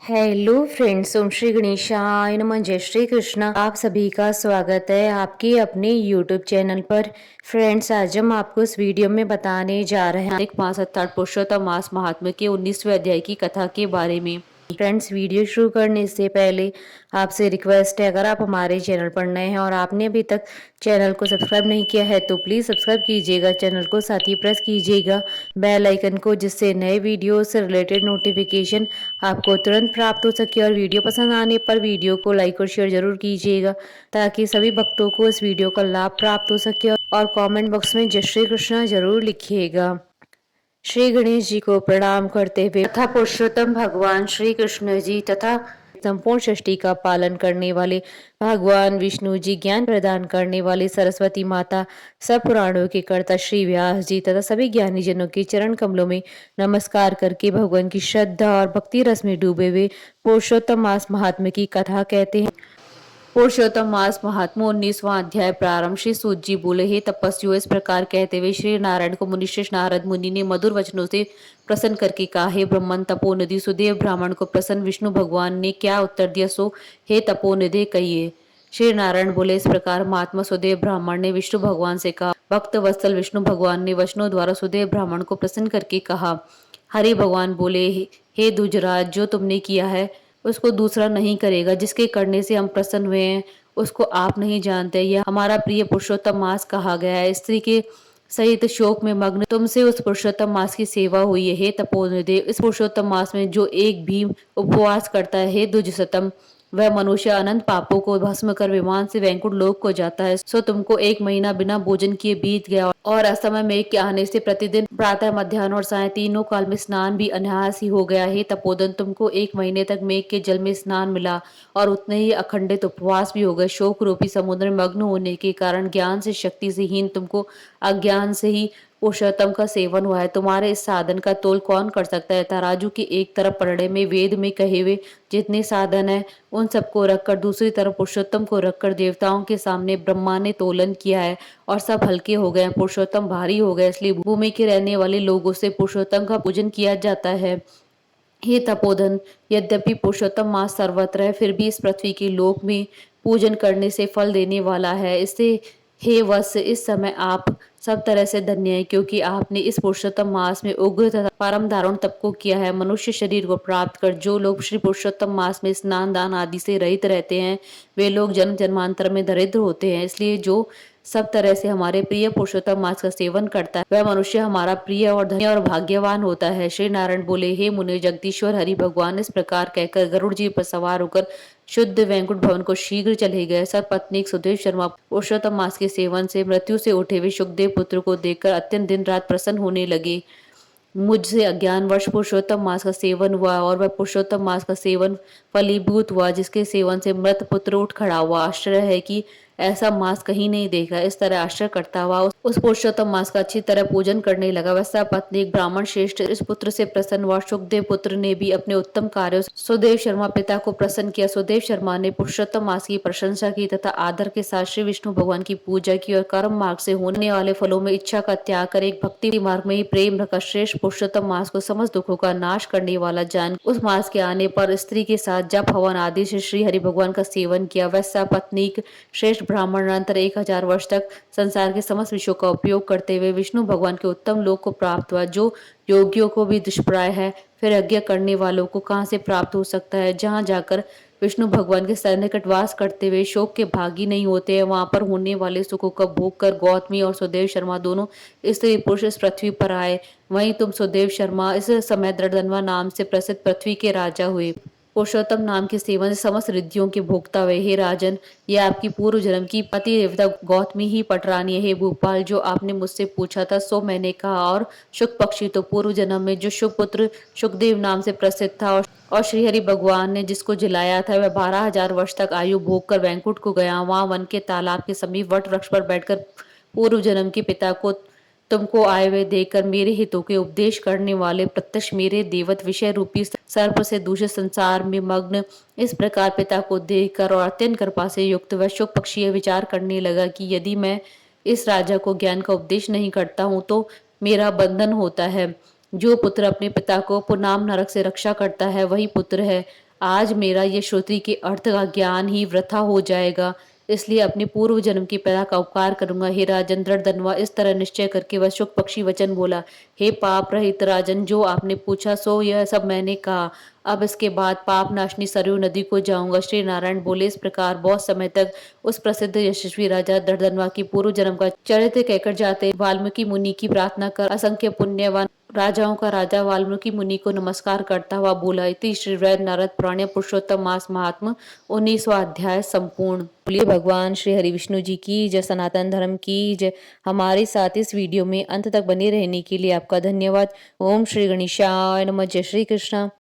Hello friends, ओम श्री गणेशाय नमः। जय श्री कृष्णा। आप सभी का स्वागत है आपके अपने यूट्यूब चैनल पर। फ्रेंड्स, आज हम आपको इस वीडियो में बताने जा रहे हैं एक मास अर्थात पुरुषोत्तम मास महात्म्य के 19वें अध्याय की कथा के बारे में। फ्रेंड्स, वीडियो शुरू करने से पहले आपसे रिक्वेस्ट है, अगर आप हमारे चैनल पर नए हैं और आपने अभी तक चैनल को सब्सक्राइब नहीं किया है तो प्लीज़ सब्सक्राइब कीजिएगा चैनल को, साथ ही प्रेस कीजिएगा बेल आइकन को, जिससे नए वीडियो से रिलेटेड नोटिफिकेशन आपको तुरंत प्राप्त हो सके। और वीडियो पसंद आने पर वीडियो को लाइक और शेयर जरूर कीजिएगा ताकि सभी भक्तों को इस वीडियो का लाभ प्राप्त हो सके। और कमेंट बॉक्स में जय श्री कृष्णा जरूर लिखिएगा। श्री गणेश जी को प्रणाम करते हुए तथा पुरुषोत्तम भगवान श्री कृष्ण जी तथा संपूर्ण सृष्टि का पालन करने वाले भगवान विष्णु जी, ज्ञान प्रदान करने वाले सरस्वती माता, सब पुराणों के कर्ता श्री व्यास जी तथा सभी ज्ञानी जनों के चरण कमलों में नमस्कार करके भगवान की श्रद्धा और भक्ति रस में डूबे हुए पुरुषोत्तम मास महात्म्य की कथा कहते हैं। पुरुषोत्तम मास महात्मा 19वां अध्याय प्रारंभ। श्री सूत जी बोले, हे तपस्वियों, इस प्रकार कहते हुए श्री नारायण को मुनिश्रेष्ठ नारद मुनि ने मधुर वचनों से प्रसन्न करके कहा, हे ब्रह्मन तपोनिधि सुदेव ब्राह्मण को प्रसन्न विष्णु भगवान ने क्या उत्तर दिया, सो हे तपोनिधि कहिए। श्री नारायण बोले, इस प्रकार महात्मा सुदेव ब्राह्मण ने विष्णु भगवान से कहा। भक्त वत्सल विष्णु भगवान ने वचनों द्वारा सुदेव ब्राह्मण को प्रसन्न करके कहा। हरि भगवान बोले, हे दुजराज, जो तुमने किया है उसको दूसरा नहीं करेगा। जिसके करने से हम प्रसन्न हुए हैं उसको आप नहीं जानते। यह हमारा प्रिय पुरुषोत्तम मास कहा गया है। स्त्री के सहित शोक में मग्न तुमसे उस पुरुषोत्तम मास की सेवा हुई है। हे तपोनिधि, इस पुरुषोत्तम मास में जो एक भी उपवास करता है, हे द्विजसतम, वह मनुष्य अनंत पापों को भस्म कर विमान से वैकुंठ लोक को जाता है। सो तुमको 1 महीना बिना भोजन किए बीत गया और असमय मेघ के आने से प्रतिदिन प्रातः, मध्याह्न और साय तीनों काल में स्नान भी अनायास ही हो गया। हे तपोधन, तुमको 1 महीने तक मेघ के जल में स्नान मिला और उतने ही अखंडित उपवास भी हो गए। शोक रूपी समुद्र में मग्न होने के कारण ज्ञान से शक्ति से हीन तुमको अज्ञान से ही पुरुषोत्तम का सेवन हुआ है। तुम्हारे इस साधन का तोल कौन कर सकता है। तराजू की एक तरफ पलड़े में वेद में कहे हुए जितने साधन है उन सबको रखकर दूसरी तरफ पुरुषोत्तम को रखकर देवताओं के सामने ब्रह्मा ने तोलन किया है और सब हल्के हो गए। पुरुषोत्तम भारी हो गए, इसलिए भूमि के रहने वाले लोगों से पुरुषोत्तम का पूजन किया जाता है। हे तपोधन, यद्यपि पुरुषोत्तम मास सर्वत्र है, फिर भी इस पृथ्वी के लोक में पूजन करने से फल देने वाला है। इससे हे वत्स, इस समय आप सब तरह से धन्य है, क्योंकि आपने इस पुरुषोत्तम मास में उग्र तथा परम दारुण तप को किया है। मनुष्य शरीर को प्राप्त कर जो लोग श्री पुरुषोत्तम मास में स्नान दान आदि से रहित रहते हैं, वे लोग जन्म जन्मांतर में दरिद्र होते हैं। इसलिए जो सब तरह से हमारे प्रिय पुरुषोत्तम मास का सेवन करता है, वह मनुष्य हमारा प्रिय और धन्य और भाग्यवान होता है। श्री नारायण बोले, हे मुनि जगदीश्वर हरि भगवान इस प्रकार कहकर गरुड़ जी पर सवार होकर शुद्ध वैकुंठ भवन को शीघ्र चले गए। सब पत्नी सुदेव शर्मा पुरुषोत्तम मास के सेवन से मृत्यु से उठे हुए सुखदेव पुत्र को देखकर अत्यंत दिन रात प्रसन्न होने लगे। मुझसे अज्ञान वर्ष पुरुषोत्तम मास का सेवन हुआ और वह पुरुषोत्तम मास का सेवन फलीभूत हुआ, जिसके सेवन से मृत पुत्र उठ खड़ा हुआ। आश्चर्य है कि ऐसा मास कहीं नहीं देखा। इस तरह आश्चर्य करता हुआ उस पुरुषोत्तम मास का अच्छी तरह पूजन करने लगा। वैसा पत्नी एक ब्राह्मण श्रेष्ठ इस पुत्र से प्रसन्न हुआ। सुखदेव पुत्र ने भी अपने उत्तम कार्यों से सुदेव शर्मा पिता को प्रसन्न किया। सुदेव शर्मा ने पुरुषोत्तम मास की प्रशंसा की तथा आदर के साथ श्री विष्णु भगवान की पूजा की और कर्म मार्ग से होने वाले फलों में इच्छा का त्याग कर एक भक्ति मार्ग में ही प्रेम रखा। श्रेष्ठ पुरुषोत्तम मास को समस्त दुखों का नाश करने वाला जान उस मास के आने पर स्त्री के साथ जप हवन आदि से श्री हरि भगवान का सेवन किया। वैसा पत्नीक श्रेष्ठ ब्राह्मण अनंतर 1000 वर्ष तक संसार के समस्त विषयों का उपयोग करते हुए विष्णु भगवान के उत्तम लोक को प्राप्त हुआ, जो योगियों को भी दुष्प्राय है। फिर यज्ञ करने वालों को कहाँ से प्राप्त हो सकता है। जहाँ जाकर विष्णु भगवान के सन्निकट वास करते हुए शोक के भागी नहीं होते हैं, वहां पर होने वाले सुखों का भोग कर गौतमी और सुदेव शर्मा दोनों स्त्री पुरुष इस पृथ्वी पर आए। वहीं तुम सुदेव शर्मा इस समय दृढ़धनवा नाम से प्रसिद्ध पृथ्वी के राजा हुए। पुरुषोत्तम नाम के सेवन से समस्त रिद्धियों के भोक्ता हुए। हे राजन, ये आपकी पूर्व जन्म की पति देवता गौतमी ही पटरानी है। हे भूपाल, जो आपने मुझसे पूछा था सो मैंने कहा। और शुक पक्षी तो पूर्व जन्म में जो शुकपुत्र सुखदेव नाम से प्रसिद्ध था और श्री हरि भगवान ने जिसको जिलाया था, वह 12,000 वर्ष तक आयु भोग कर वैकुंठ को गया। वहां वन के तालाब के समीप वट वृक्ष पर बैठकर पूर्व जन्म के पिता को तुमको आए हुए देखकर मेरे हितों के उपदेश करने वाले प्रत्यक्ष मेरे देवत विषय रूपी सर्प से दूषित संसार में मग्न इस प्रकार पिता को देखकर और अत्यंत कृपा से युक्त वह शुक पक्षी विचार करने लगा कि यदि मैं इस राजा को ज्ञान का उपदेश नहीं करता हूँ तो मेरा बंधन होता है। जो पुत्र अपने पिता को पुनाम नरक से रक्षा करता है वही पुत्र है। आज मेरा ये श्रुति के अर्थ का ज्ञान ही वृथा हो जाएगा, इसलिए अपने पूर्व जन्म की पिता का उपकार करूंगा। हे राजन, दृढ़ इस तरह निश्चय करके वह शुक पक्षी वचन बोला। हे पाप रहित राजन, जो आपने पूछा सो यह सब मैंने कहा। अब इसके बाद पाप नाशनी सरयू नदी को जाऊंगा। श्री नारायण बोले। इस प्रकार बहुत समय तक उस प्रसिद्ध यशस्वी राजा दृढ़ की पूर्व जन्म का चरित्र कहकर जाते वाल्मीकि मुनि की प्रार्थना कर असंख्य पुण्यवान राजाओं का राजा वाल्मीकि मुनि को नमस्कार करता हुआ बोला। इति श्री वैद नारद पुराण पुरुषोत्तम मास महात्म 19वां अध्याय संपूर्ण। बोलिए भगवान श्री हरि विष्णु जी की जय, सनातन धर्म की जय। हमारे साथ इस वीडियो में अंत तक बने रहने के लिए आपका धन्यवाद। ओम श्री गणेशाय नमः। जय श्री कृष्ण।